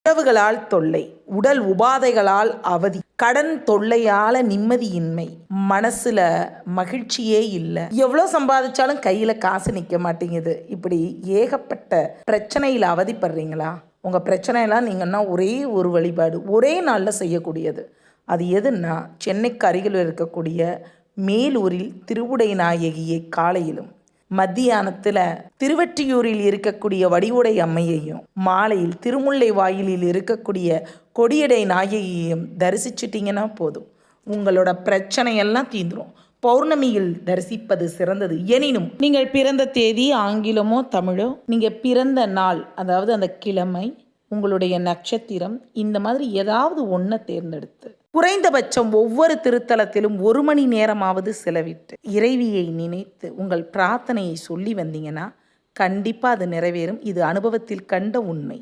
உறவுகளால் தொல்லை, உடல் உபாதைகளால் அவதி, கடன் தொல்லையால் நிம்மதியின்மை, மனசில் மகிழ்ச்சியே இல்லை, எவ்வளோ சம்பாதிச்சாலும் கையில் காசு நிற்க மாட்டேங்குது. இப்படி ஏகப்பட்ட பிரச்சனையில் அவதிப்படுறீங்களா? உங்கள் பிரச்சனையெல்லாம் நீங்கன்னா ஒரே ஒரு வழிபாடு, ஒரே நாளில் செய்யக்கூடியது. அது எதுன்னா, சென்னைக்கு அருகில் இருக்கக்கூடிய மேலூரில் திருவுடை நாயகியை காலையிலும், மத்தியானத்தில் திருவெற்றியூரில் இருக்கக்கூடிய வடிவுடை அம்மையையும், மாலையில் திருமுல்லை வாயிலில் இருக்கக்கூடிய கொடியடை நாயகியையும் தரிசிச்சிட்டிங்கன்னா போதும், உங்களோட பிரச்சனையெல்லாம் தீந்துடும். பௌர்ணமியில் தரிசிப்பது சிறந்தது. எனினும் நீங்கள் பிறந்த தேதி ஆங்கிலமோ தமிழோ, நீங்கள் பிறந்த நாள், அதாவது அந்த கிழமை, உங்களுடைய நட்சத்திரம், இந்த மாதிரி ஏதாவது ஒன்றை தேர்ந்தெடுத்து குறைந்தபட்சம் ஒவ்வொரு திருத்தலத்திலும் 1 மணி நேரமாவது செலவிட்டு இறைவியை நினைத்து உங்கள் பிரார்த்தனையை சொல்லி வந்தீங்கன்னா கண்டிப்பாக அது நிறைவேறும். இது அனுபவத்தில் கண்ட உண்மை.